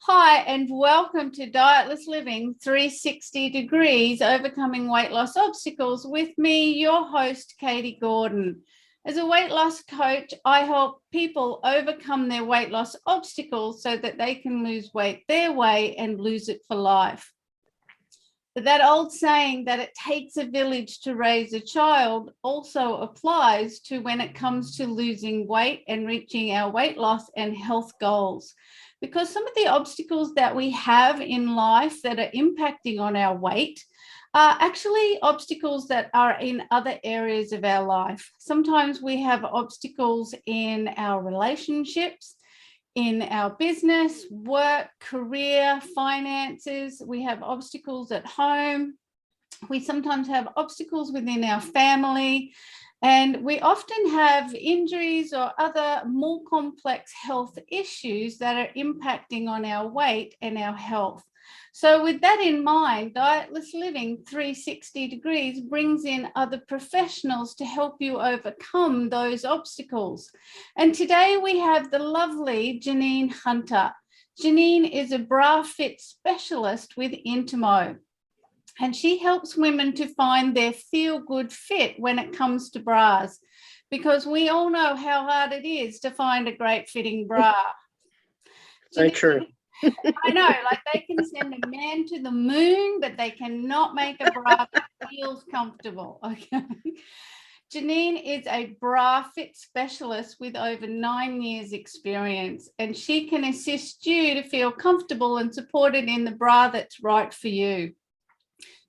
Hi, and welcome to Dietless Living 360 Degrees, Overcoming Weight Loss Obstacles with me, your host, Katie Gordon. As a weight loss coach, I help people overcome their weight loss obstacles so that they can lose weight their way and lose it for life. But that old saying that it takes a village to raise a child also applies to when it comes to losing weight and reaching our weight loss and health goals. Because some of the obstacles that we have in life that are impacting on our weight are actually obstacles that are in other areas of our life. Sometimes we have obstacles in our relationships, in our business, work, career, finances. We have obstacles at home. We sometimes have obstacles within our family. And we often have injuries or other more complex health issues that are impacting on our weight and our health. So with that in mind, Dietless Living 360 Degrees brings in other professionals to help you overcome those obstacles. And today we have the lovely Janine Hunter. Janine is a bra fit specialist with Intimo. And she helps women to find their feel-good fit when it comes to bras, because we all know how hard it is to find a great fitting bra. So true. I know, like they can send a man to the moon, but they cannot make a bra that feels comfortable. Okay. Janine is a bra fit specialist with over 9 years experience, and she can assist you to feel comfortable and supported in the bra that's right for you.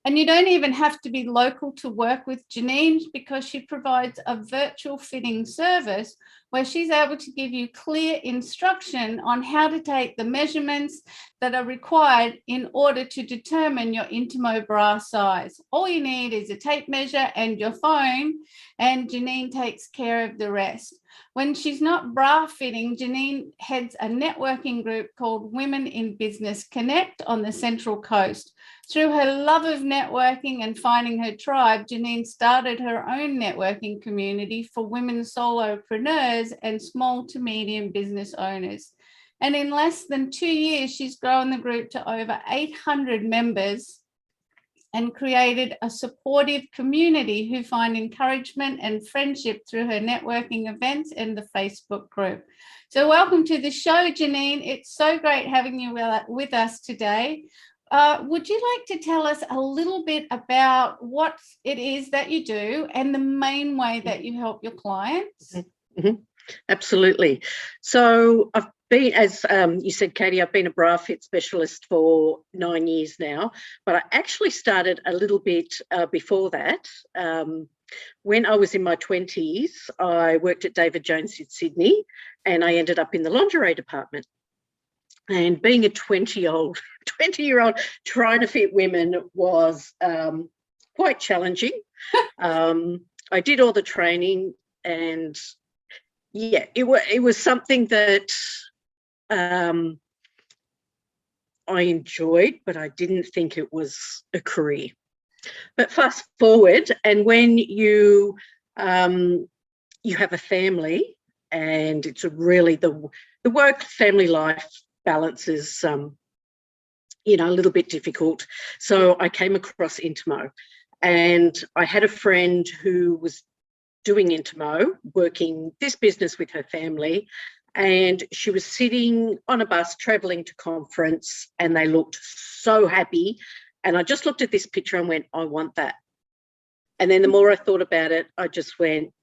And you don't even have to be local to work with Janine, because she provides a virtual fitting service where she's able to give you clear instruction on how to take the measurements that are required in order to determine your Intimo bra size. All you need is a tape measure and your phone, and Janine takes care of the rest. When she's not bra fitting, Janine heads a networking group called Women in Business Connect on the Central Coast. Through her love of networking and finding her tribe, Janine started her own networking community for women solopreneurs and small to medium business owners. And in less than 2 years, she's grown the group to over 800 members and created a supportive community who find encouragement and friendship through her networking events and the Facebook group. So welcome to the show, Janine. It's so great having you with us today. Would you like to tell us a little bit about what it is that you do and the main way that you help your clients? Mm-hmm. Absolutely. So I've been, as you said, Katie, I've been a bra fit specialist for 9 years now, but I actually started a little bit before that. When I was in my 20s, I worked at David Jones in Sydney, and I ended up in the lingerie department. And being a 20-year-old trying to fit women was quite challenging. I did all the training, and yeah, it was something that I enjoyed, but I didn't think it was a career. But fast forward, and when you have a family, and it's really the work family life balance is a little bit difficult. So I came across Intimo, and I had a friend who was doing Intimo, working this business with her family, and she was sitting on a bus traveling to conference, and they looked so happy. And I just looked at this picture and went, I want that. And then the more I thought about it, I just went,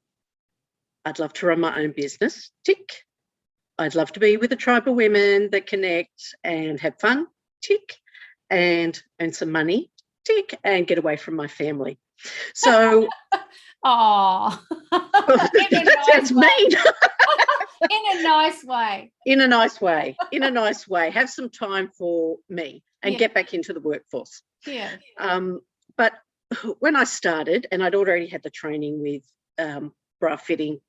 I'd love to run my own business, tick. I'd love to be with a tribe of women that connect and have fun, tick, and earn some money, tick, and get away from my family. So, oh, that's mean. In a nice way. In a nice way. In a nice way. Have some time for me and get back into the workforce. Yeah. But when I started, and I'd already had the training with bra fitting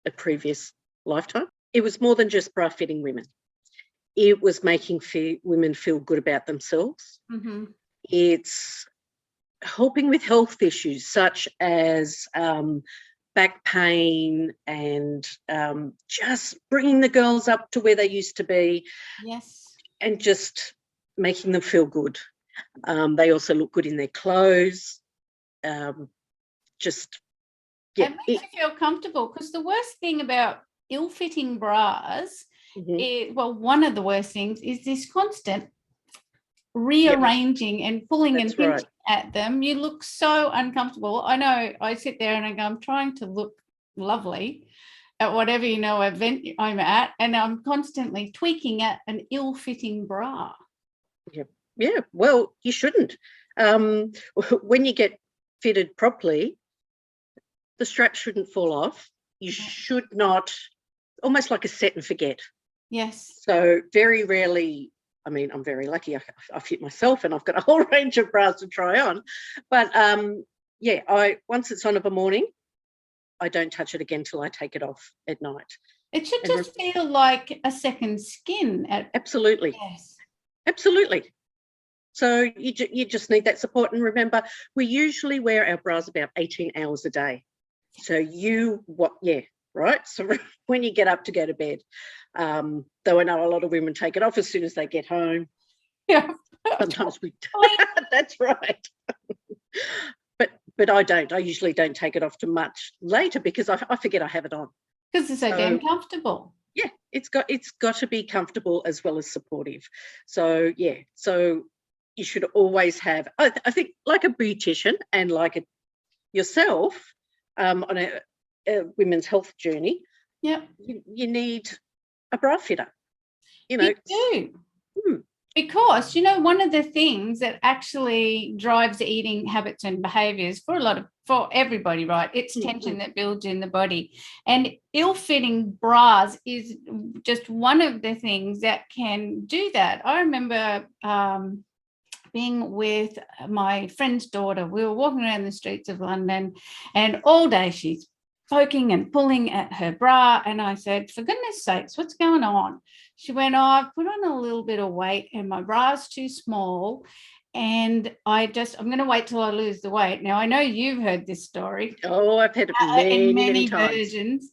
a previous lifetime, it was more than just bra fitting women. It was making women feel good about themselves. Mm-hmm. It's helping with health issues such as back pain and just bringing the girls up to where they used to be. Yes. and just making them feel good. They also look good in their clothes. Just, yeah. It makes you feel comfortable, because the worst thing about ill-fitting bras is, well, one of the worst things is this constant rearranging and pulling and pinching at them. You look so uncomfortable. I know I sit there and I go, I'm trying to look lovely at whatever, event I'm at, and I'm constantly tweaking at an ill-fitting bra. Yeah, well, you shouldn't. When you get fitted properly, the strap shouldn't fall off. You should not, almost like a set and forget. Yes. So very rarely, I mean, I'm very lucky. I fit myself, and I've got a whole range of bras to try on. But once it's on of a morning, I don't touch it again till I take it off at night. It should just feel like a second skin. Absolutely. Yes. Absolutely. So you just need that support. And remember, we usually wear our bras about 18 hours a day. So right? So when you get up to go to bed, though I know a lot of women take it off as soon as they get home. Yeah. Sometimes we that's right. But I don't. I usually don't take it off too much later, because I forget I have it on. Because it's so damn comfortable. Yeah, it's got to be comfortable as well as supportive. So so you should always have, I think, like a beautician and like yourself on a women's health journey. Yeah, you need a bra fitter. You do. Because, one of the things that actually drives eating habits and behaviors for everybody, right? It's tension that builds in the body. And ill-fitting bras is just one of the things that can do that. I remember being with my friend's daughter. We were walking around the streets of London, and all day she's poking and pulling at her bra, and I said, for goodness sakes, what's going on? She went, I've put on a little bit of weight and my bra's too small, and I'm going to wait till I lose the weight. Now, I know you've heard this story. Oh, I've heard it many times. Versions.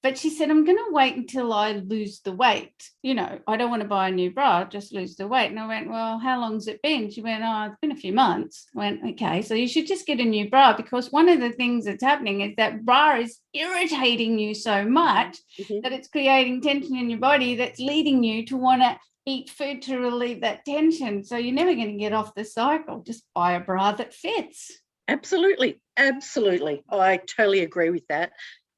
But she said, I'm going to wait until I lose the weight. I don't want to buy a new bra, I'll just lose the weight. And I went, well, how long's it been? She went, it's been a few months. I went, okay, so you should just get a new bra, because one of the things that's happening is that bra is irritating you so much that it's creating tension in your body that's leading you to want to eat food to relieve that tension. So you're never going to get off the cycle. Just buy a bra that fits. Absolutely. I totally agree with that.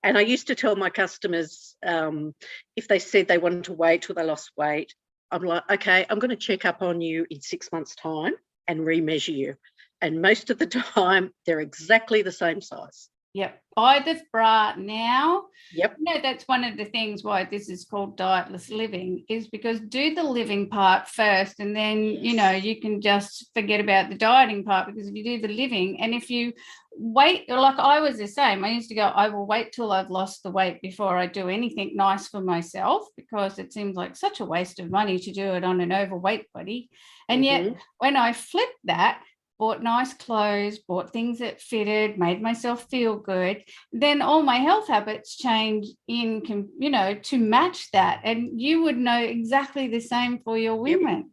And I used to tell my customers, if they said they wanted to wait till they lost weight, I'm like, okay, I'm going to check up on you in 6 months' time and remeasure you. And most of the time, they're exactly the same size. Yep. Buy the bra now. Yep. That's one of the things why this is called Dietless Living, is because do the living part first, and then, you can just forget about the dieting part, because if you do the living, and if you wait, like I was the same, I used to go, I will wait till I've lost the weight before I do anything nice for myself, because it seems like such a waste of money to do it on an overweight body. And yet when I flipped that, bought nice clothes, bought things that fitted, made myself feel good, then all my health habits change to match that. And you would know exactly the same for your women.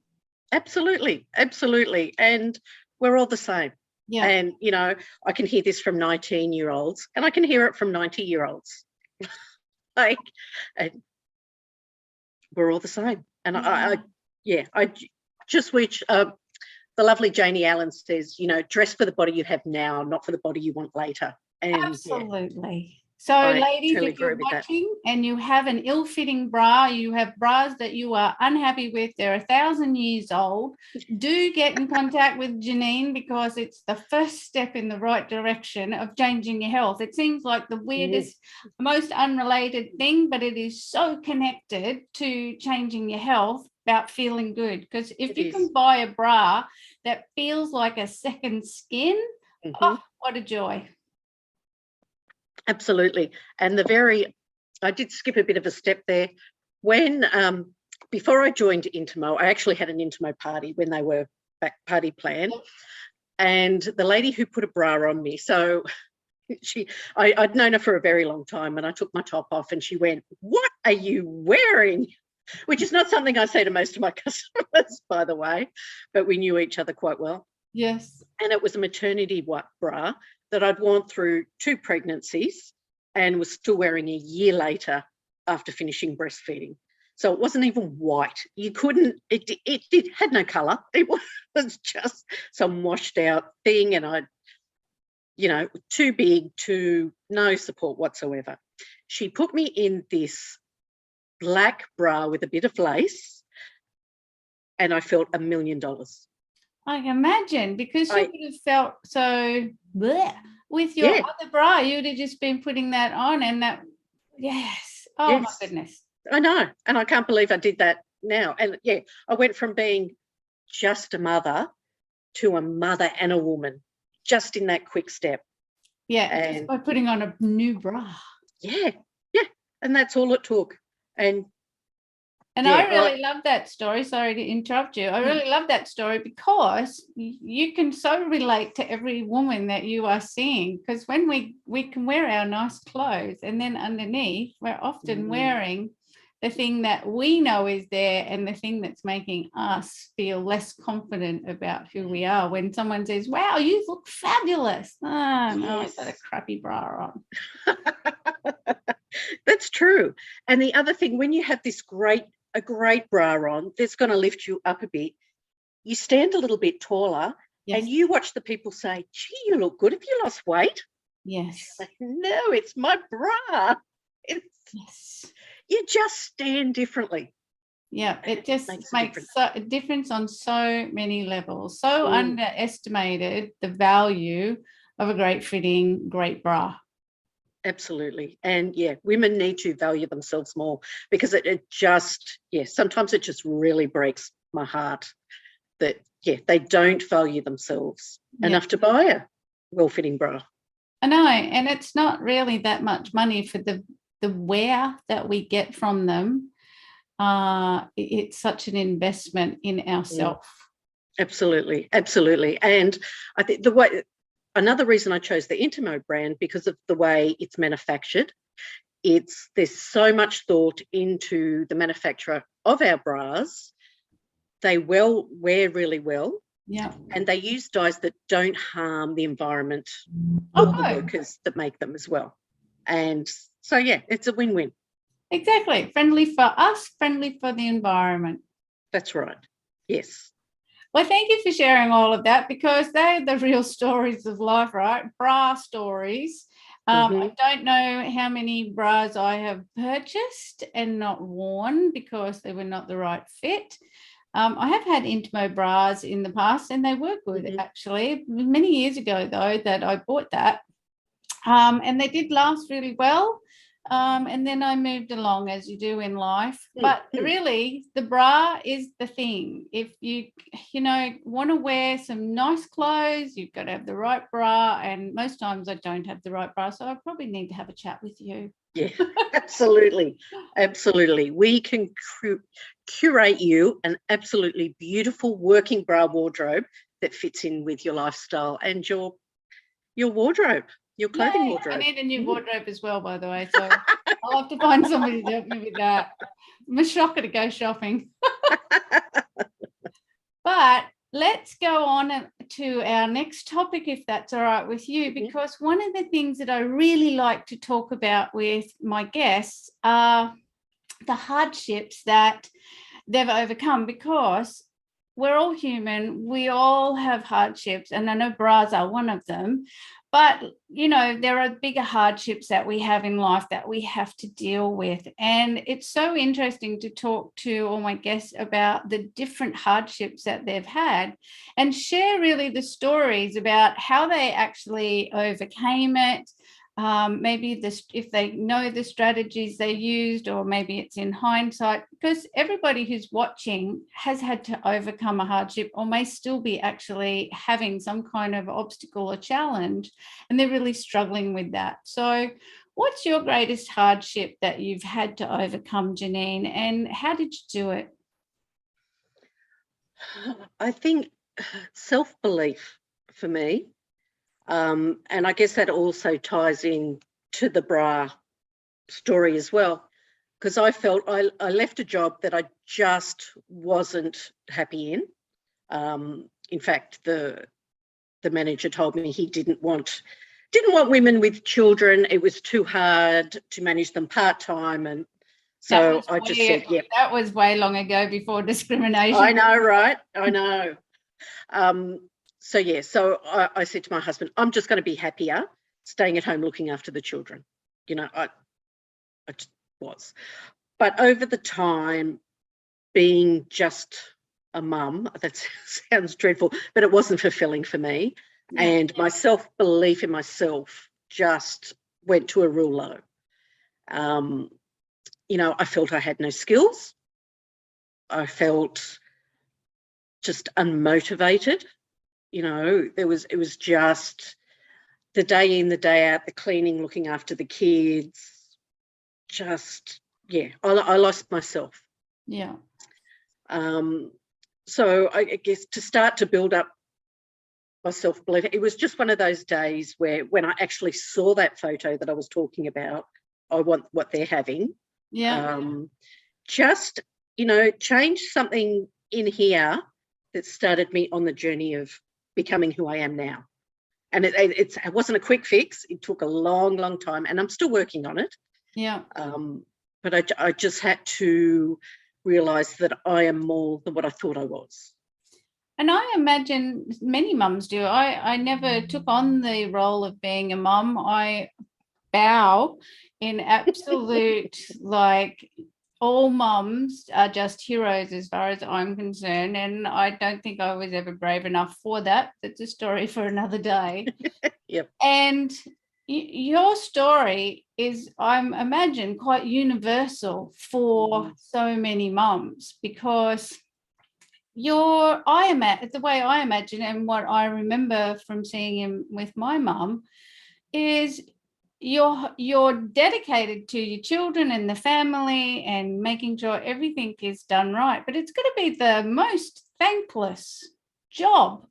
Absolutely. And we're all the same. Yeah. And, I can hear this from 19-year-olds, and I can hear it from 90-year-olds. We're all the same. And I just wish, the lovely Janie Allen says, dress for the body you have now, not for the body you want later. And absolutely. So, ladies, if you're watching and you have an ill-fitting bra, you have bras that you are unhappy with, they're 1,000 years old, do get in contact with Janine, because it's the first step in the right direction of changing your health. It seems like the weirdest, most unrelated thing, but it is so connected to changing your health, about feeling good. Because if you can buy a bra that feels like a second skin, what a joy. Absolutely. And I did skip a bit of a step there. When, before I joined Intimo, I actually had an Intimo party when they were back party plan. And the lady who put a bra on me, so I'd known her for a very long time, and I took my top off and she went, what are you wearing? which is not something I say to most of my customers, by the way, but we knew each other quite well. Yes. And it was a maternity bra that I'd worn through 2 pregnancies and was still wearing a year later after finishing breastfeeding. So it wasn't even white. You couldn't, it had no colour. It was just some washed out thing, and I, too big, no support whatsoever. She put me in this black bra with a bit of lace, and I felt $1 million. I can imagine, because you would have felt so bleh. With your other bra, you would have just been putting that on, and that, yes. Oh, yes. My goodness. I know, and I can't believe I did that now. And I went from being just a mother to a mother and a woman just in that quick step. Yeah, and just by putting on a new bra. Yeah, and that's all it took. And I really love that story. Sorry to interrupt you. I really love that story because you can so relate to every woman that you are seeing, because when we can wear our nice clothes, and then underneath we're often wearing the thing that we know is there, and the thing that's making us feel less confident about who we are. When someone says, wow, you look fabulous. Oh, no, I've got a crappy bra on. That's true. And the other thing, when you have a great bra on, that's going to lift you up a bit, you stand a little bit taller, and you watch the people say, gee, you look good. Have you lost weight? Yes. Like, no, it's my bra. You just stand differently. Yeah, it just makes a difference on so many levels. So underestimated the value of a great fitting, great bra. Absolutely. And women need to value themselves more, because it just, sometimes it just really breaks my heart that, they don't value themselves enough to buy a well-fitting bra. I know. And it's not really that much money for the wear that we get from them. It's such an investment in ourselves. Absolutely. And I think another reason I chose the Intimo brand, because of the way it's manufactured. There's so much thought into the manufacture of our bras. They wear really well. Yeah. And they use dyes that don't harm the environment or the workers that make them as well. And so, it's a win-win. Exactly. Friendly for us, friendly for the environment. That's right. Yes. Well, thank you for sharing all of that, because they're the real stories of life, right? Bra stories. I don't know how many bras I have purchased and not worn because they were not the right fit. I have had Intimo bras in the past, and they were good, actually. It was many years ago, though, that I bought that. And they did last really well. And then I moved along, as you do in life. But really, the bra is the thing. If you want to wear some nice clothes, you've got to have the right bra. And most times I don't have the right bra, so I probably need to have a chat with you. Yeah, absolutely. We can curate you an absolutely beautiful working bra wardrobe that fits in with your lifestyle and your wardrobe. Your clothing wardrobe. I need a new wardrobe as well, by the way. So I'll have to find somebody to help me with that. I'm a shocker to go shopping. But let's go on to our next topic, if that's all right with you, because one of the things that I really like to talk about with my guests are the hardships that they've overcome, because we're all human. We all have hardships, and I know bras are one of them. But, there are bigger hardships that we have in life that we have to deal with. And it's so interesting to talk to all my guests about the different hardships that they've had, and share really the stories about how they actually overcame it. Maybe if they know the strategies they used, or maybe it's in hindsight, because everybody who's watching has had to overcome a hardship, or may still be actually having some kind of obstacle or challenge, and they're really struggling with that. So what's your greatest hardship that you've had to overcome, Janine, and how did you do it? I think self-belief for me. And I guess that also ties in to the bra story as well. because I felt I left a job that I just wasn't happy in. In fact, the manager told me he didn't want women with children. It was too hard to manage them part-time. And so I just said, yeah. That was way long ago, before discrimination. I know, right? I know. So I said to my husband, I'm just going to be happier staying at home looking after the children. You know, I just was. But over the time, being just a mum, that sounds dreadful, but it wasn't fulfilling for me. Yeah. And my self-belief in myself just went to a real low. You know, I felt I had no skills. I felt just unmotivated. You know, it was just the day in, the day out, the cleaning, looking after the kids. Just, yeah, I lost myself. Yeah. So I guess to start to build up my self-belief, it was just one of those days where when I actually saw that photo that I was talking about, I want what they're having. Yeah. Just, you know, change something in here that started me on the journey of becoming who I am now. And it wasn't a quick fix. It took a long, long time, and I'm still working on it. Yeah. But I just had to realise that I am more than what I thought I was. And I imagine many mums do. I never took on the role of being a mum. I bow in absolute, like, all mums are just heroes as far as I'm concerned. And I don't think I was ever brave enough for that. That's a story for another day. Yep. And your story is, I imagine, quite universal for so many mums, because the way I imagine and what I remember from seeing him with my mum is you're dedicated to your children and the family and making sure everything is done right. But it's going to be the most thankless job,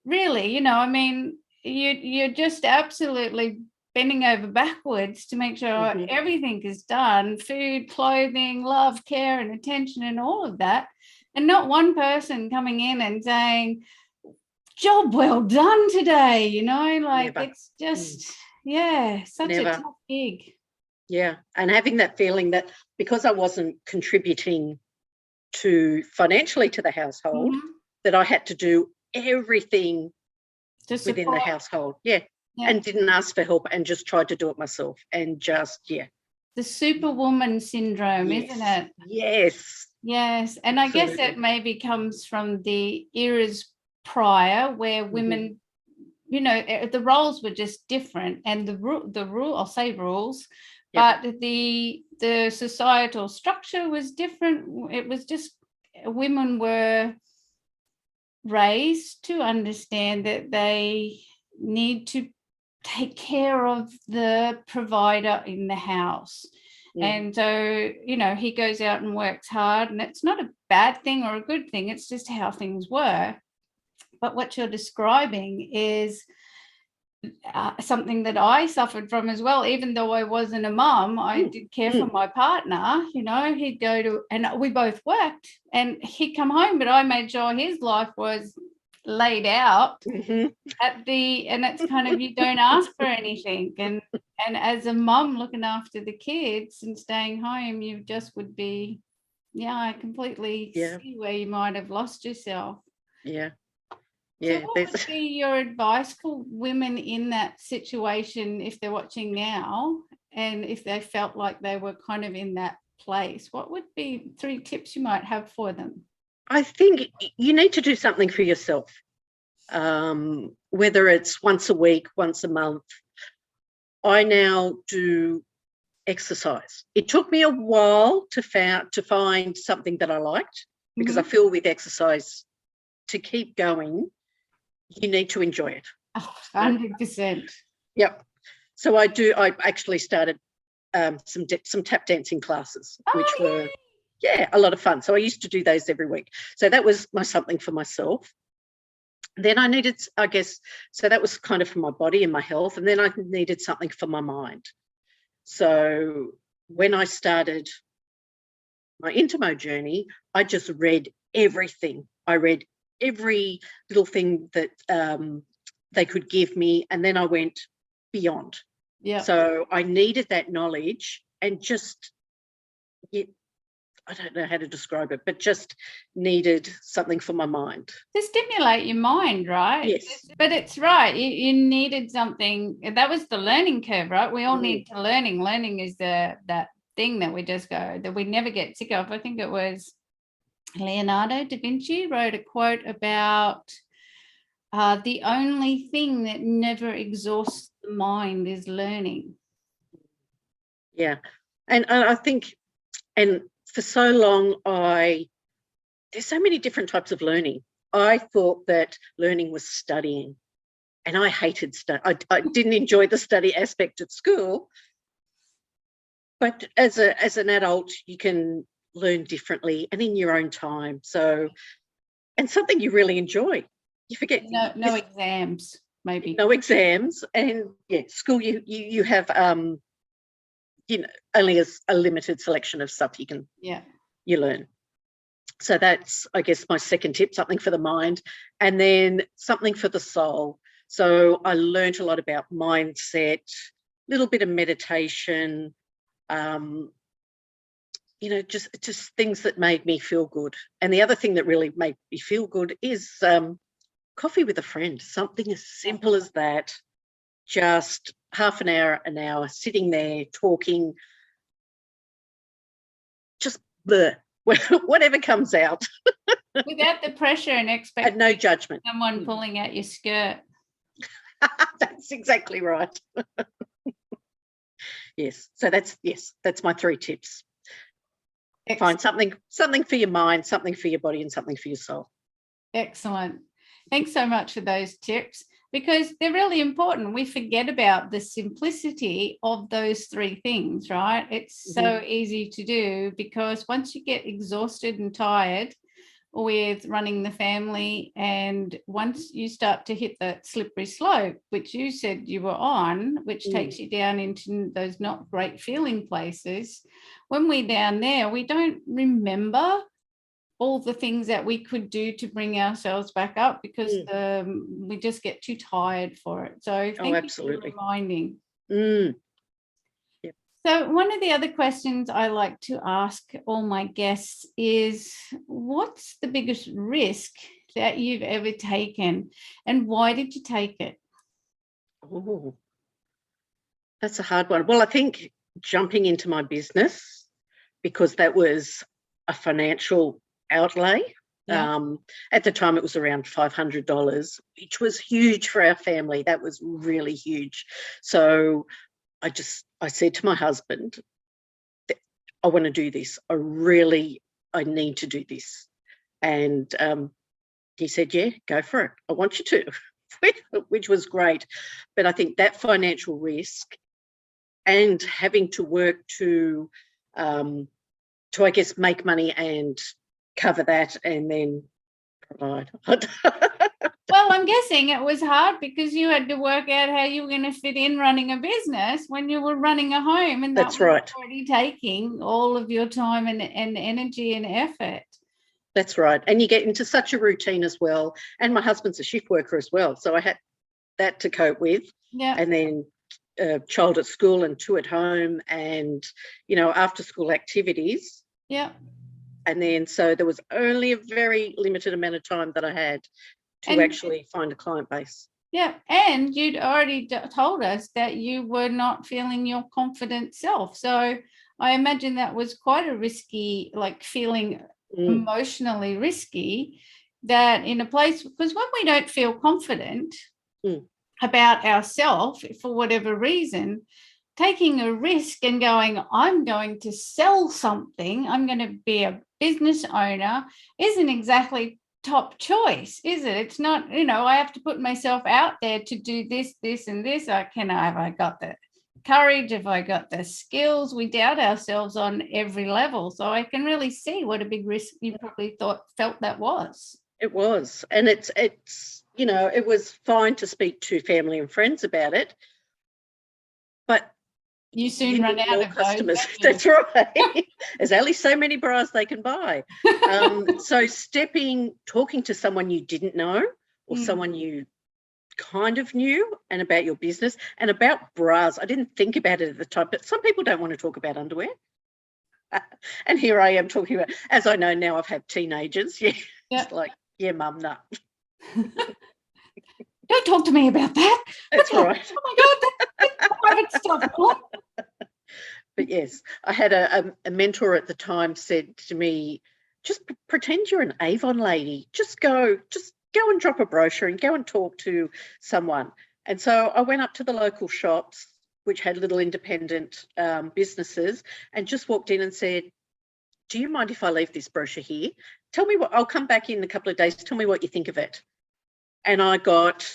really. You know, I mean, you're just absolutely bending over backwards to make sure everything is done: food, clothing, love, care and attention and all of that. And not one person coming in and saying, job well done today, you know, like Never. It's just, such Never. A tough gig. Yeah. And having that feeling that because I wasn't contributing financially to the household, that I had to do everything within the household. Yeah. And didn't ask for help and just tried to do it myself and just, The Superwoman syndrome, isn't it? Yes. Yes. And I guess it maybe comes from the eras prior where women, you know, the roles were just different, and the rule, I'll say rules, but the societal structure was different. It was just women were raised to understand that they need to take care of the provider in the house. And so, you know, he goes out and works hard, and it's not a bad thing or a good thing. It's just how things were. But what you're describing is something that I suffered from as well. Even though I wasn't a mum, I did care for my partner. You know, he'd go to, and we both worked, and he'd come home, but I made sure his life was laid out and it's kind of, you don't ask for anything. And as a mum looking after the kids and staying home, you just would be, I completely see where you might have lost yourself. So what would be your advice for women in that situation if they're watching now, and if they felt like they were kind of in that place? What would be 3 tips you might have for them? I think you need to do something for yourself, whether it's once a week, once a month. I now do exercise. It took me a while to find something that I liked, because I feel with exercise, to keep going, you need to enjoy it. 100%. Yep. So I actually started some tap dancing classes, which were a lot of fun. So I used to do those every week. So that was something for myself. Then I needed, I guess, so that was kind of for my body and my health. And then I needed something for my mind. So when I started my Intimo journey, I just read everything. I read every little thing that they could give me, and then I went beyond. Yeah. So I needed that knowledge and just, I don't know how to describe it, but just needed something for my mind. To stimulate your mind, right? Yes. But it's right. You needed something. That was the learning curve, right? We all need to learning. Learning is that thing that we just go, that we never get sick of. I think it was Leonardo da Vinci wrote a quote about the only thing that never exhausts the mind is learning. Yeah. And I think, and for so long, there's so many different types of learning. I thought that learning was studying, and I hated study. I didn't enjoy the study aspect at school. But as an adult, you can learn differently and in your own time. So, and something you really enjoy. You forget. No exams, maybe. No exams, and school. You have only a limited selection of stuff you learn. So that's, I guess, my second tip, something for the mind, and then something for the soul. So I learned a lot about mindset, a little bit of meditation, just things that made me feel good. And the other thing that really made me feel good is coffee with a friend, something as simple as that, just half an hour, sitting there talking, just whatever comes out. Without the pressure and expectation. And no judgment. Someone pulling at your skirt. That's exactly right. Yes. So that's my 3 tips. Excellent. Find something for your mind, something for your body, and something for your soul. Excellent. Thanks so much for those tips, because they're really important. We forget about the simplicity of those 3 things, right? It's so easy to do, because once you get exhausted and tired with running the family, and once you start to hit that slippery slope, which you said you were on, which takes you down into those not great feeling places, when we're down there, we don't remember all the things that we could do to bring ourselves back up, because we just get too tired for it. So thank you for reminding. Yep. So one of the other questions I like to ask all my guests is, what's the biggest risk that you've ever taken, and why did you take it? Oh, that's a hard one. Well, I think jumping into my business, because that was a financial outlay. At the time, it was around $500, which was huge for our family. That was really huge. So I said to my husband, I want to do this. I need to do this. And he said, yeah, go for it. I want you to, which was great. But I think that financial risk and having to work to I guess, make money and cover that and then provide. Well, I'm guessing it was hard because you had to work out how you were going to fit in running a business when you were running a home, and that's that was right. already taking all of your time and energy and effort. That's right. And you get into such a routine as well. And my husband's a shift worker as well, so I had that to cope with. Yeah. And then a child at school and 2 at home, and after school activities. Yeah. And then so there was only a very limited amount of time that I had to actually find a client base. Yeah. And you'd already told us that you were not feeling your confident self. So I imagine that was quite a risky, feeling emotionally risky, that in a place, because when we don't feel confident about ourselves for whatever reason, taking a risk and going, I'm going to sell something, I'm going to be a business owner, isn't exactly top choice, is it? It's not, I have to put myself out there to do this, and this. Have I got the courage? Have I got the skills? We doubt ourselves on every level. So I can really see what a big risk you probably felt that was. It was. And it's it was fine to speak to family and friends about it. But You soon you run need out more of customers. those, don't you? That's right. There's only so many bras they can buy. So talking to someone you didn't know or someone you kind of knew and about your business and about bras. I didn't think about it at the time, but some people don't want to talk about underwear. And here I am talking about, as I know now, I've had teenagers. Yeah. It's like, yeah, mum, no. Don't talk to me about that. That's right. Oh my God, that's private stuff. But yes, I had a mentor at the time said to me, just pretend you're an Avon lady. Just go and drop a brochure and go and talk to someone. And so I went up to the local shops, which had little independent businesses, and just walked in and said, do you mind if I leave this brochure here? Tell me I'll come back in a couple of days. Tell me what you think of it. And I got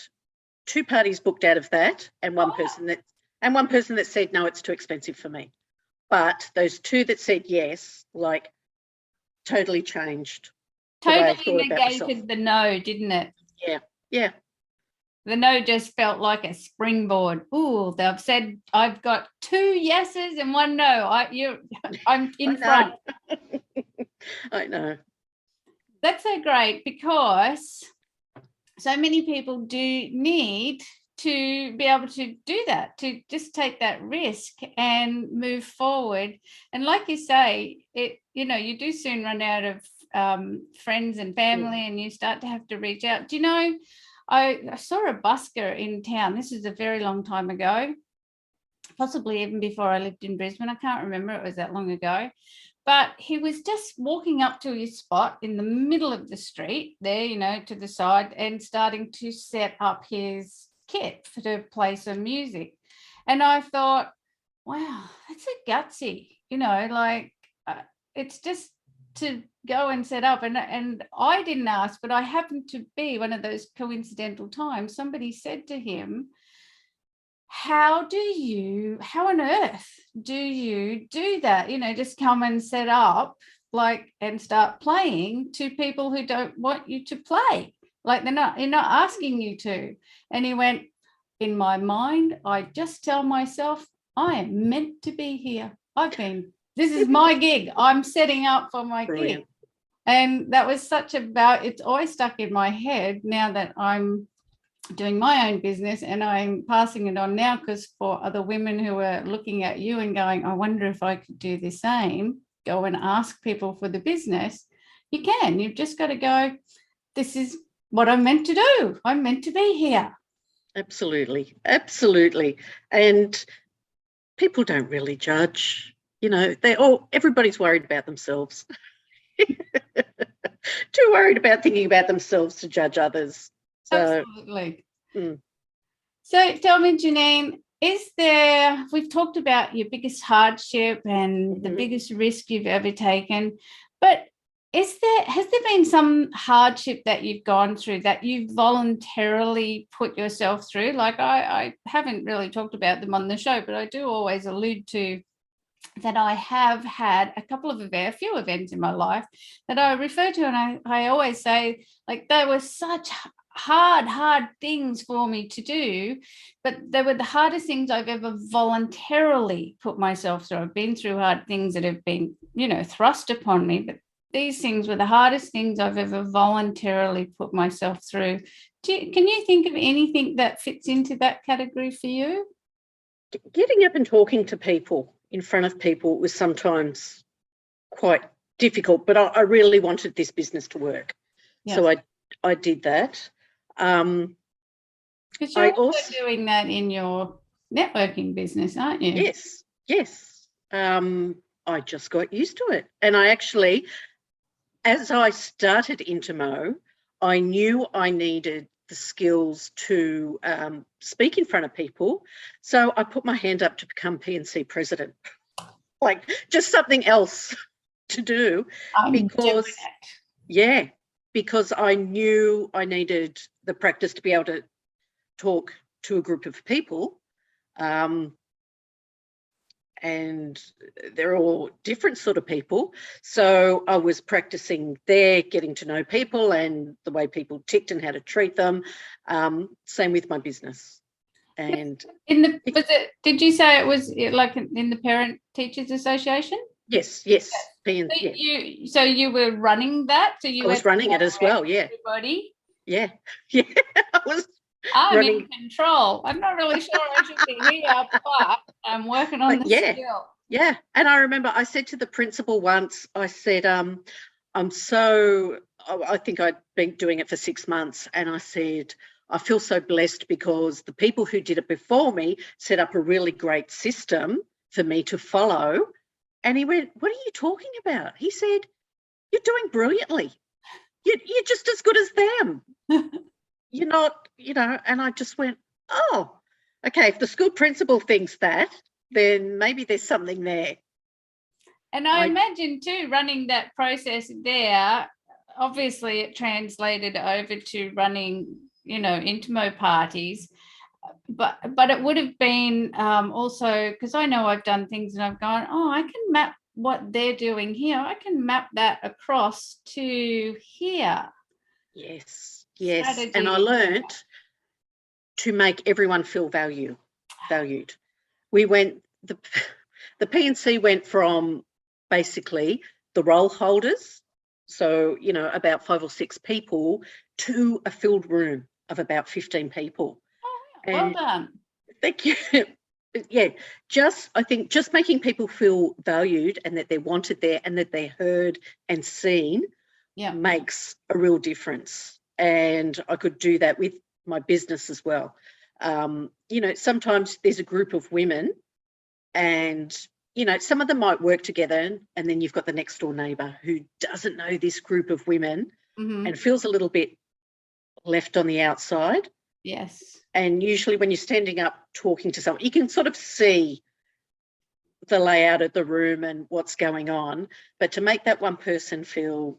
2 parties booked out of that and one person that said, no, it's too expensive for me. But those 2 that said yes, like, totally changed. Totally negated the no, didn't it? Yeah. The no just felt like a springboard. Ooh, they've said I've got 2 yeses and 1 no. I'm in front. I know. That's so great, because so many people do need to be able to do that, to just take that risk and move forward. And like you say, you do soon run out of friends and family, and you start to have to reach out. Do you know, I saw a busker in town. This is a very long time ago, possibly even before I lived in Brisbane. I can't remember, it was that long ago. But he was just walking up to his spot in the middle of the street there, to the side, and starting to set up his kit to play some music. And I thought, wow, that's a gutsy, it's just to go and set up. And I didn't ask, but I happened to be one of those coincidental times. Somebody said to him, how on earth do you do that? Just come and set up and start playing to people who don't want you to play. Like you're not asking you to. And he went, in my mind, I just tell myself, I am meant to be here. This is my gig. I'm setting up for my gig. And that was it's always stuck in my head now that I'm doing my own business, and I'm passing it on now, because for other women who are looking at you and going, I wonder if I could do the same, go and ask people for the business. You can. You've just got to go, this is what I'm meant to do. I'm meant to be here. Absolutely. And people don't really judge. Everybody's worried about themselves. Too worried about thinking about themselves to judge others. So, absolutely. So tell me, Janine, we've talked about your biggest hardship and the biggest risk you've ever taken, but has there been some hardship that you've gone through that you voluntarily put yourself through? Like I haven't really talked about them on the show, but I do always allude to that I have had a few events in my life that I refer to, and I always say, like, they were such hard things for me to do, but they were the hardest things I've ever voluntarily put myself through. I've been through hard things that have been, thrust upon me, but these things were the hardest things I've ever voluntarily put myself through. Can you think of anything that fits into that category for you? Getting up and talking to people in front of people was sometimes quite difficult, but I really wanted this business to work. Yes. So I did that. Because you're also doing that in your networking business, aren't you? Yes. I just got used to it. And I actually, as I started Intimo, I knew I needed the skills to speak in front of people. So I put my hand up to become P&C president, like just something else to do. Because I knew I needed the practice to be able to talk to a group of people. And they're all different sort of people. So I was practicing there, getting to know people and the way people ticked and how to treat them. Same with my business. And did you say it was like in the Parent Teachers Association? yes. So you were running that? So I was running it as well, yeah. Everybody? Yeah. I'm running. in control. I'm not really sure I should be here, but I'm working on the skill. Yeah. And I remember I said to the principal once, I said, I think I'd been doing it for 6 months, and I said, I feel so blessed because the people who did it before me set up a really great system for me to follow. And he went, what are you talking about? He said, you're doing brilliantly. You're just as good as them. You're not, and I just went, oh, okay, if the school principal thinks that, then maybe there's something there. And I imagine too, running that process there, obviously it translated over to running, Intimo parties. But it would have been also, because I know I've done things and I've gone, I can map what they're doing here. I can map that across to here. Yes. Strategy. And I learned to make everyone feel valued. We went, the P&C went from basically the role holders, so, about 5 or 6 people, to a filled room of about 15 people. Well done. Thank you. Yeah, I think just making people feel valued and that they're wanted there and that they're heard and seen makes a real difference. And I could do that with my business as well. Sometimes there's a group of women and, some of them might work together, and then you've got the next door neighbour who doesn't know this group of women and feels a little bit left on the outside. Yes. And usually when you're standing up talking to someone, you can sort of see the layout of the room and what's going on. But to make that one person feel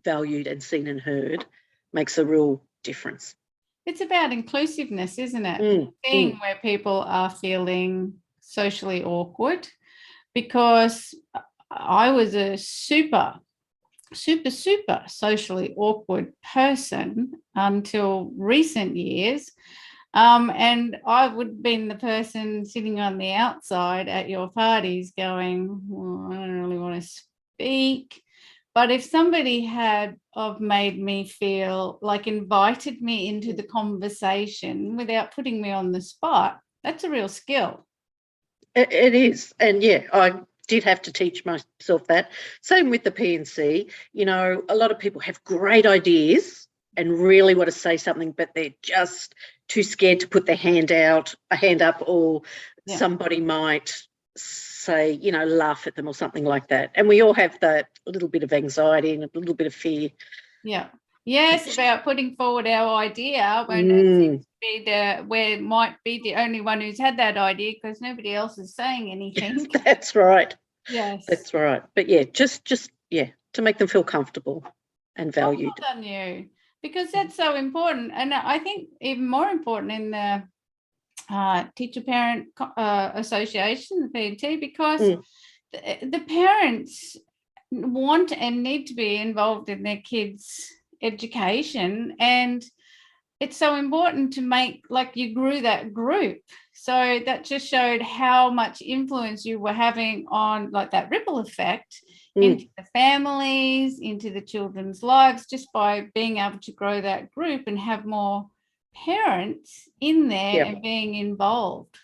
valued and seen and heard makes a real difference. It's about inclusiveness, isn't it? Being where people are feeling socially awkward, because I was a super socially awkward person until recent years. And I would have been the person sitting on the outside at your parties going, I don't really want to speak. But if somebody had made me feel like invited me into the conversation without putting me on the spot, that's a real skill. It is. And I did have to teach myself that. Same with the P&C. A lot of people have great ideas and really want to say something, but they're just too scared to put their hand up, or somebody might say, laugh at them or something like that. And we all have that little bit of anxiety and a little bit of fear. Yeah. Yes, about putting forward our idea when it seems to be where might be the only one who's had that idea because nobody else is saying anything. That's right. Yes. That's right. But just to make them feel comfortable and valued. Well done you, because that's so important. And I think even more important in the Teacher Parent Association, the P&T, because the parents want and need to be involved in their kids' education, and it's so important to make, like, you grew that group, so that just showed how much influence you were having on, like, that ripple effect into the families, into the children's lives, just by being able to grow that group and have more parents in there and being involved.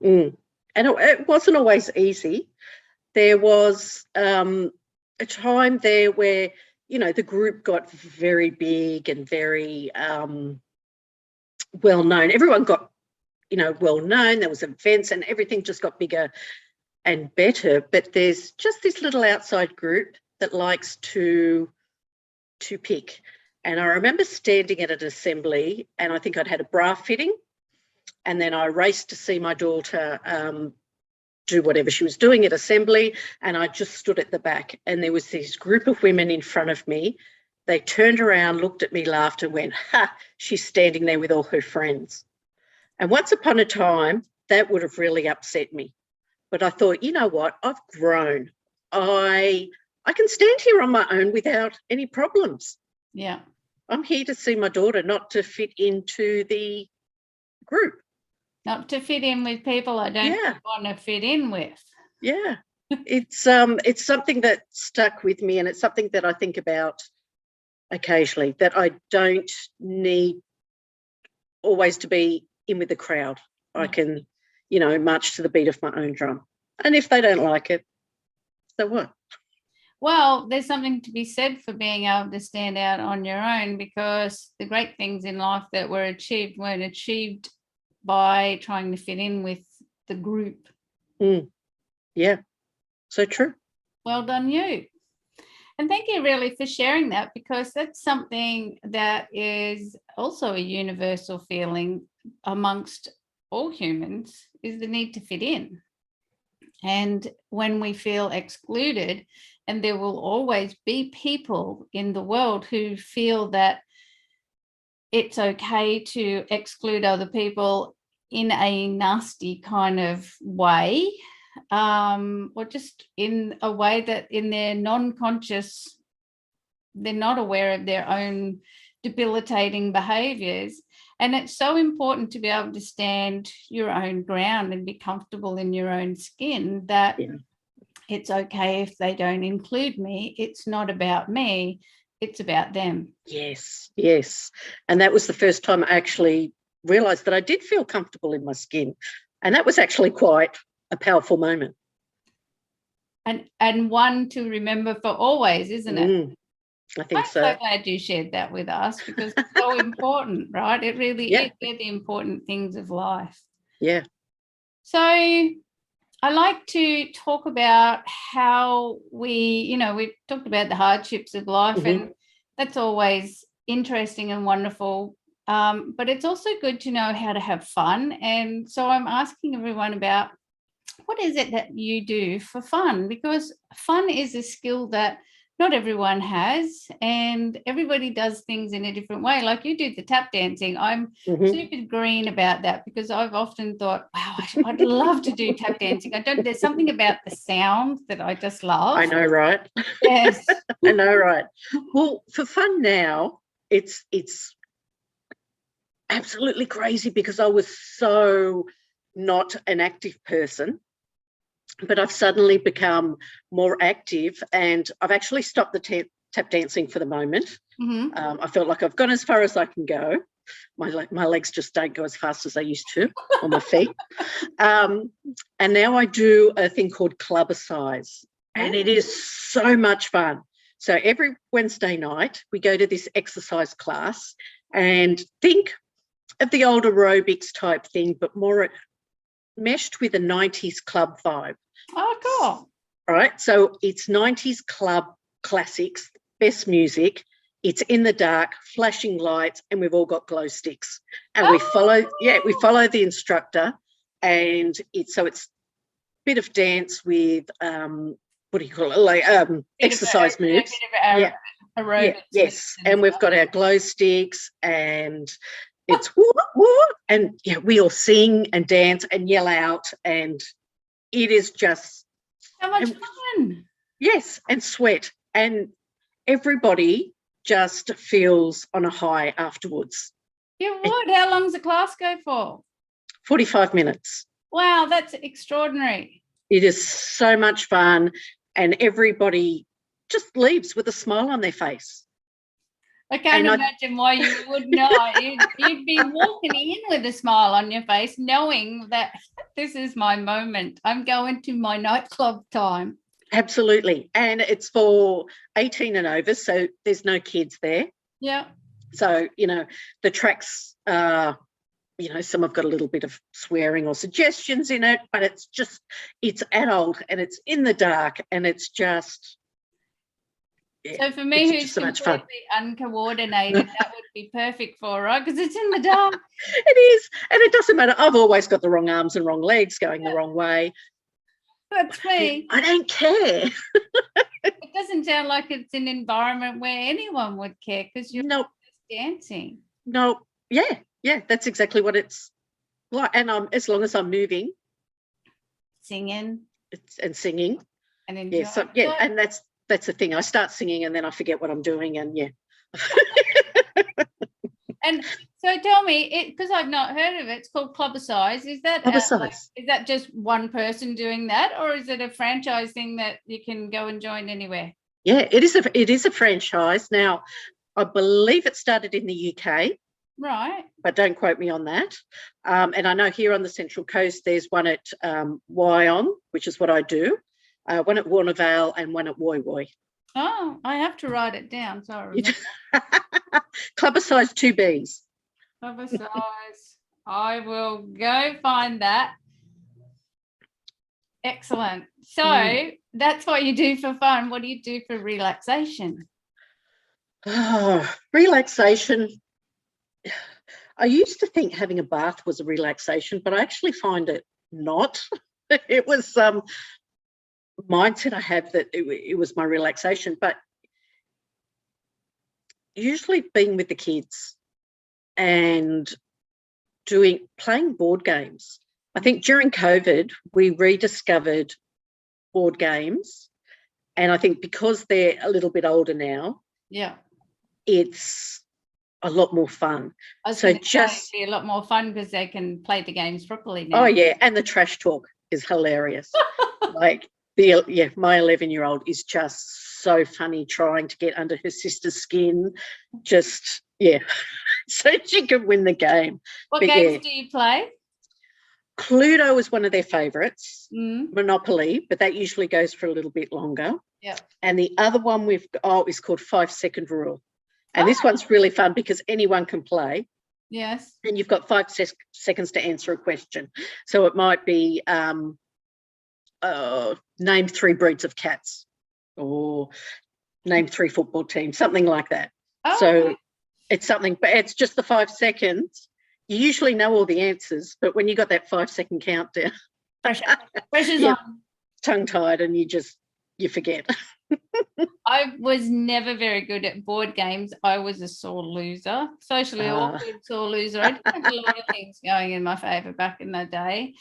And it wasn't always easy. There was a time there where the group got very big and very well known. Everyone got well known. There was events and everything just got bigger and better. But there's just this little outside group that likes to pick. And I remember standing at an assembly, and I think I'd had a bra fitting, and then I raced to see my daughter do whatever she was doing at assembly, and I just stood at the back, and there was this group of women in front of me. They turned around, looked at me, laughed, and went, ha, she's standing there with all her friends. And once upon a time, that would have really upset me. But I thought, you know what, I've grown. I can stand here on my own without any problems. I'm here to see my daughter, not to fit into the group. Not to fit in with people I don't want to fit in with. Yeah. It's something that stuck with me, and it's something that I think about occasionally, that I don't need always to be in with the crowd. I can, march to the beat of my own drum. And if they don't like it, so what? Well, there's something to be said for being able to stand out on your own, because the great things in life that were achieved weren't achieved by trying to fit in with the group. Yeah, so true. Well done, you. And thank you really for sharing that, because that's something that is also a universal feeling amongst all humans, is the need to fit in. And when we feel excluded, and there will always be people in the world who feel that it's okay to exclude other people in a nasty kind of way, or just in a way that in their non-conscious, they're not aware of their own debilitating behaviours. And it's so important to be able to stand your own ground and be comfortable in your own skin, that it's okay if they don't include me. It's not about me, it's about them. Yes. And that was the first time I actually realised that I did feel comfortable in my skin. And that was actually quite a powerful moment. And one to remember for always, isn't it? I think so. I'm so glad you shared that with us, because it's so important, right? It really is. They're the important things of life. Yeah. So I like to talk about how we've talked about the hardships of life, and that's always interesting and wonderful. But it's also good to know how to have fun. And so I'm asking everyone about, what is it that you do for fun? Because fun is a skill that not everyone has, and everybody does things in a different way. Like you do the tap dancing. I'm super green about that, because I've often thought, wow, I'd love to do tap dancing. There's something about the sound that I just love. I know, right? Yes. I know, right? Well, for fun now, it's absolutely crazy, because I was so not an active person, but I've suddenly become more active, and I've actually stopped the tap dancing for the moment. I felt like I've gone as far as I can go. My legs just don't go as fast as they used to on my feet. And now I do a thing called clubbercise, and it is so much fun. So every Wednesday night we go to this exercise class, and think of the old aerobics type thing, but more meshed with a 90s club vibe. Oh, cool. All right. So it's 90s club classics, best music. It's in the dark, flashing lights, and we've all got glow sticks. And we follow the instructor, and it's a bit of dance with what do you call it? Like exercise moves. Aerobics. Yes. And we've got our glow sticks, and it's woo, woo, and we all sing and dance and yell out, and it is just so much fun. Yes, and sweat, and everybody just feels on a high afterwards. You would. How long does the class go for? 45 minutes. Wow, that's extraordinary. It is so much fun, and everybody just leaves with a smile on their face. I can't imagine why you would not. You'd be walking in with a smile on your face, knowing that this is my moment. I'm going to my nightclub time. Absolutely. And it's for 18 and over, so there's no kids there. Yeah. So, the tracks, some have got a little bit of swearing or suggestions in it, but it's adult, and it's in the dark, and it's just... So for me, who's completely uncoordinated, that would be perfect for, right? Because it's in the dark. It is, and it doesn't matter. I've always got the wrong arms and wrong legs going the wrong way. That's me. I don't care. It doesn't sound like it's an environment where anyone would care, because you're just dancing. No, yeah, that's exactly what it's like. And as long as I'm moving, singing, and singing, and enjoying. And that's the thing. I start singing and then I forget what I'm doing, and And so tell me, because I've not heard of it, it's called Clubbercise. Is that is that just one person doing that, or is it a franchise thing that you can go and join anywhere? Yeah, it is a franchise. Now, I believe it started in the UK. Right. But don't quote me on that. And I know here on the Central Coast, there's one at Wyong, which is what I do, one at Warner Vale and one at Woy Woy. Oh, I have to write it down. So I remember. Clubbercise 2Bs. Clubbercise. I will go find that. Excellent. So that's what you do for fun. What do you do for relaxation? Oh, relaxation. I used to think having a bath was a relaxation, but I actually find it not. It was mindset I have that it was my relaxation, but usually being with the kids and playing board games. I think during COVID, we rediscovered board games, and I think because they're a little bit older now, it's a lot more fun. I was going to say it'd be a lot more fun because they can play the games properly now. Oh yeah, and the trash talk is hilarious. Like my 11-year-old is just so funny trying to get under her sister's skin. Just so she can win the game. What games do you play? Cluedo is one of their favourites. Monopoly, but that usually goes for a little bit longer. Yeah. And the other one we've got is called 5-second rule. And this one's really fun because anyone can play. Yes. And you've got 5 seconds to answer a question. So it might be name 3 breeds of cats or name 3 football teams, something like that. Oh, so okay. It's something, but it's just the 5 seconds. You usually know all the answers, but when you got that 5-second countdown, pressure's on. Tongue-tied, and you forget. I was never very good at board games. I was a sore loser, socially awkward sore loser. I didn't have a lot of things going in my favour back in the day.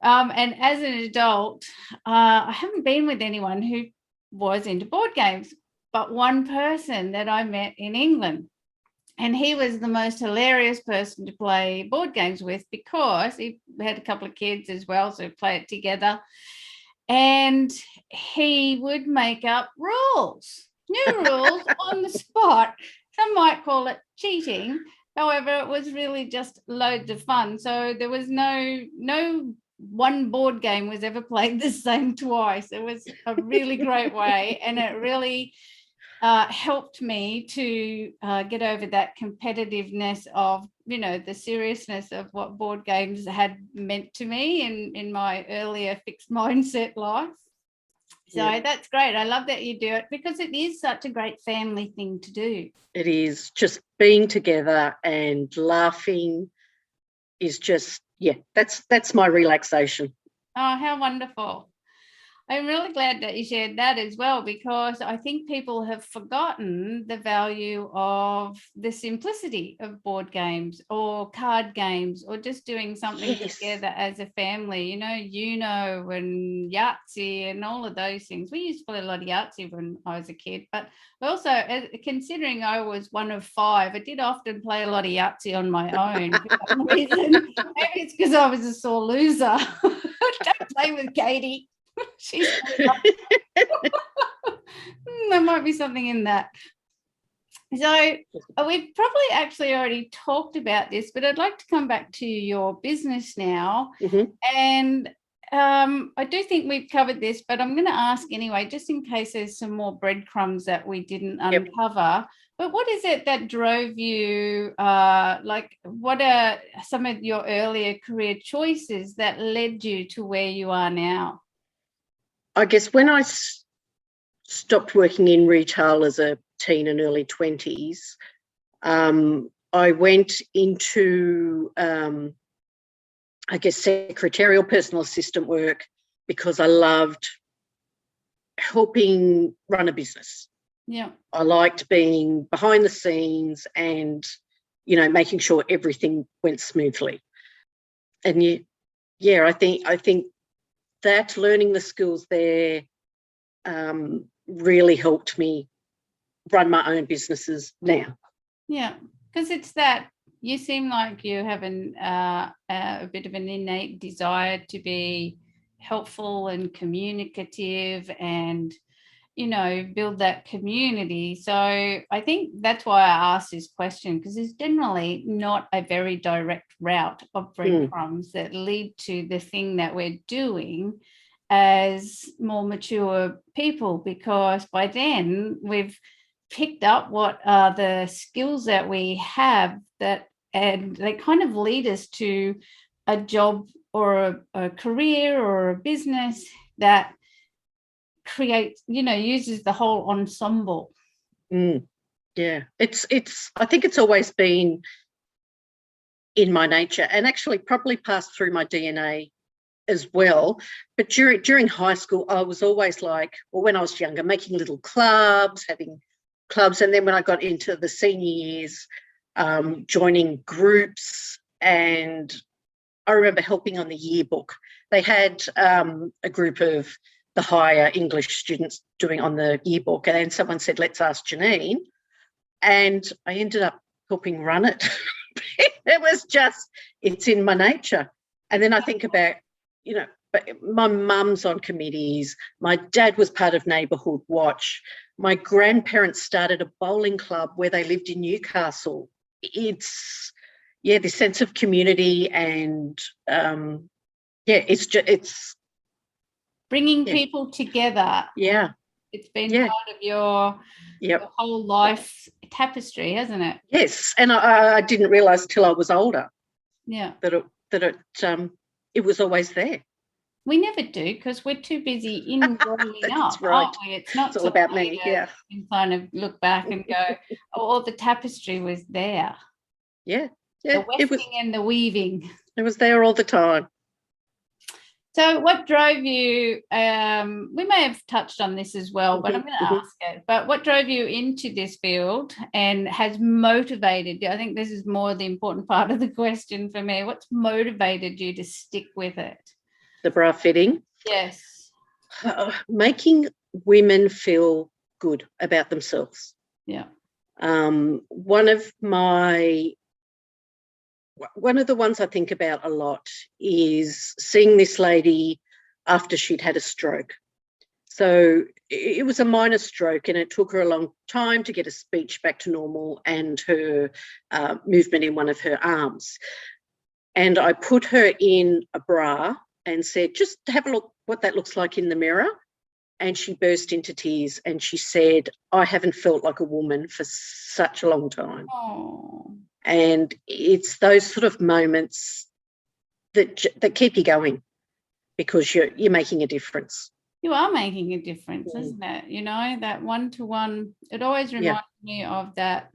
And as an adult, I haven't been with anyone who was into board games, but one person that I met in England. And he was the most hilarious person to play board games with because he had a couple of kids as well, so play it together. And he would make up rules, new rules on the spot. Some might call it cheating. However, it was really just loads of fun. So there was no one board game was ever played the same twice. It was a really great way, and it really helped me to get over that competitiveness of, the seriousness of what board games had meant to me in my earlier fixed mindset life. So that's great. I love that you do it because it is such a great family thing to do. It is. Just being together and laughing is just, that's my relaxation. Oh, how wonderful. I'm really glad that you shared that as well, because I think people have forgotten the value of the simplicity of board games or card games or just doing something together as a family, and Yahtzee and all of those things. We used to play a lot of Yahtzee when I was a kid, but also considering I was one of 5, I did often play a lot of Yahtzee on my own for some reason. Maybe it's because I was a sore loser. Don't play with Katie. She's there might be something in that. So we've probably actually already talked about this, but I'd like to come back to your business now. And I do think we've covered this, but I'm going to ask anyway, just in case there's some more breadcrumbs that we didn't uncover. But what is it that drove you, what are some of your earlier career choices that led you to where you are now? I guess when I stopped working in retail as a teen and early 20s, I went into, secretarial personal assistant work because I loved helping run a business. Yeah. I liked being behind the scenes and, making sure everything went smoothly. And I think that learning the skills there really helped me run my own businesses now. Yeah, because it's that You seem like you have a bit of an innate desire to be helpful and communicative and, build that community. So I think that's why I asked this question, because there's generally not a very direct route of breadcrumbs that lead to the thing that we're doing as more mature people, because by then we've picked up what are the skills that we have, and they kind of lead us to a job or a career or a business that creates, uses the whole ensemble. Yeah, it's I think it's always been in my nature, and actually probably passed through my DNA as well. But during high school, I was always like, or when I was younger, making little clubs, having clubs, and then when I got into the senior years, joining groups. And I remember helping on the yearbook. They had a group of the higher English students doing on the yearbook, and then someone said, let's ask Janine, and I ended up helping run it. It was just, it's in my nature. And then I think about, but my mum's on committees, my dad was part of Neighbourhood Watch, my grandparents started a bowling club where they lived in Newcastle. It's, this sense of community, and it's bringing people together. Yeah. It's been part of your whole life tapestry, hasn't it? Yes, and I didn't realise till I was older. Yeah. That it was always there. We never do, because we're too busy in growing up, right. aren't we? It's not all about me. Yeah. And kind of look back and go, oh, the tapestry was there. Yeah. The wefting and the weaving. It was there all the time. So what drove you, we may have touched on this as well, but I'm going to ask it, but what drove you into this field and has motivated you? I think this is more the important part of the question for me. What's motivated you to stick with it? The bra fitting? Yes. Making women feel good about themselves. Yeah. One of the ones I think about a lot is seeing this lady after she'd had a stroke. So it was a minor stroke, and it took her a long time to get her speech back to normal and her movement in one of her arms. And I put her in a bra and said, just have a look what that looks like in the mirror. And she burst into tears and she said, I haven't felt like a woman for such a long time. Oh. And it's those sort of moments that keep you going, because you're making a difference. You are making a difference, isn't it? That one-to-one, it always reminds me of that,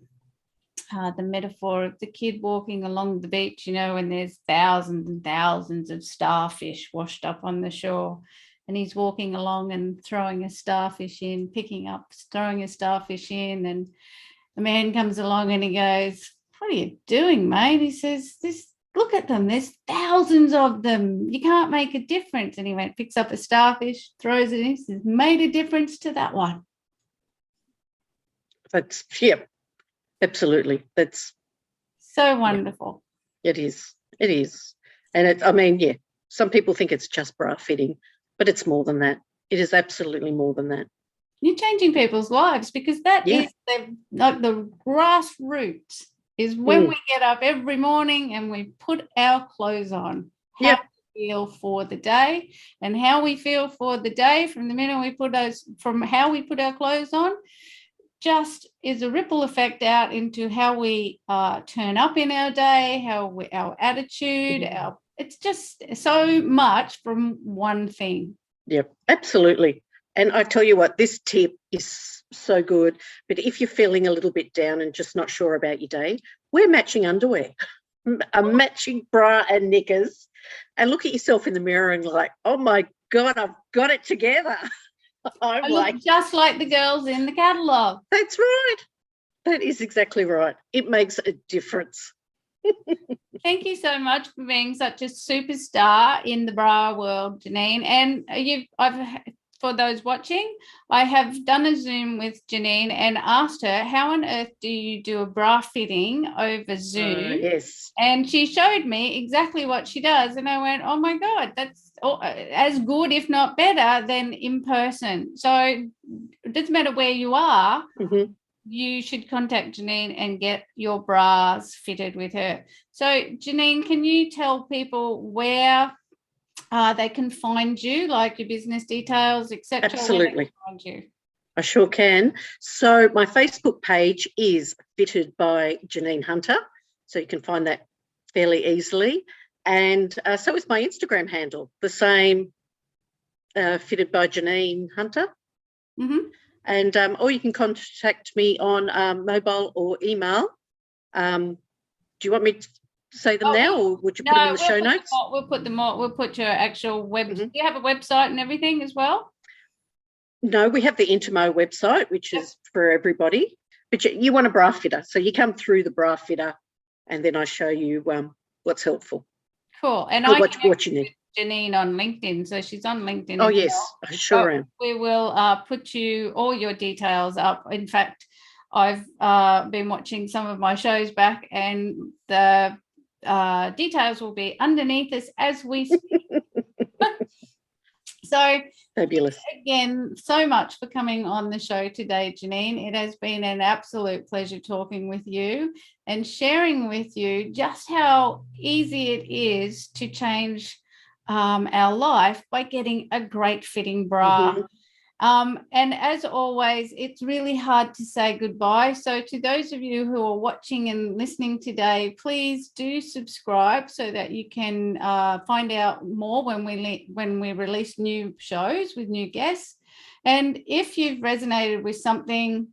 the metaphor of the kid walking along the beach, when there's thousands and thousands of starfish washed up on the shore, and he's walking along and throwing a starfish in, throwing a starfish in, and the man comes along and he goes, what are you doing, mate? He says, look at them, there's thousands of them, you can't make a difference. And he picks up a starfish, throws it in, says, made a difference to that one. That's, absolutely. That's so wonderful. It is. And some people think it's just bra fitting, but it's more than that. It is absolutely more than that. You're changing people's lives, because that is the grassroots is when we get up every morning and we put our clothes on, how we feel for the day, and how we feel for the day from the minute from how we put our clothes on, just is a ripple effect out into how we turn up in our day, our attitude, it's just so much from one thing. Yeah, absolutely. And I tell you what, this tip is so good, but if you're feeling a little bit down and just not sure about your day, wear matching underwear, a matching bra and knickers, and look at yourself in the mirror and like, oh my God, I've got it together. I look just like the girls in the catalogue. That's right. That is exactly right. It makes a difference. Thank you so much for being such a superstar in the bra world, Janine. And I've for those watching, I have done a Zoom with Janine and asked her, how on earth do you do a bra fitting over Zoom? Yes. And she showed me exactly what she does. And I went, oh my God, that's as good, if not better, than in person. So it doesn't matter where you are, you should contact Janine and get your bras fitted with her. So Janine, can you tell people where they can find you, like your business details, etc.? Absolutely. Find you? I sure can. So my Facebook page is Fitted by Janine Hunter. So you can find that fairly easily. And so is my Instagram handle, the same, Fitted by Janine Hunter. And or you can contact me on mobile or email. Do you want me to say them now, or would you put them in the show notes? We'll put them all. We'll put your actual web. Do you have a website and everything as well? No, we have the Intimo website, which is for everybody. But you want a bra fitter, so you come through the bra fitter, and then I show you what's helpful. Cool. And what you need. Janine on LinkedIn, so she's on LinkedIn. Oh yes, I sure am. We will put all your details up. In fact, I've been watching some of my shows back, and the details will be underneath us as we speak. So fabulous. Again, so much for coming on the show today, Janine. It has been an absolute pleasure talking with you and sharing with you just how easy it is to change our life by getting a great fitting bra. And as always, it's really hard to say goodbye. So to those of you who are watching and listening today, please do subscribe so that you can find out more when we release new shows with new guests. And if you've resonated with something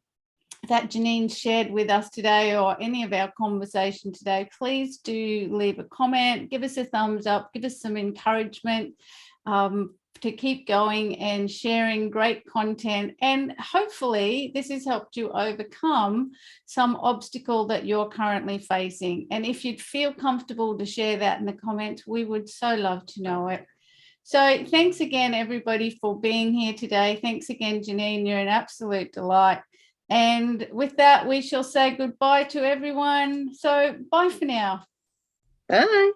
that Janine shared with us today or any of our conversation today, please do leave a comment, give us a thumbs up, give us some encouragement to keep going and sharing great content. And hopefully this has helped you overcome some obstacle that you're currently facing. And if you'd feel comfortable to share that in the comments, we would so love to know it. So thanks again, everybody, for being here today. Thanks again, Janine. You're an absolute delight. And with that, we shall say goodbye to everyone. So bye for now. Bye.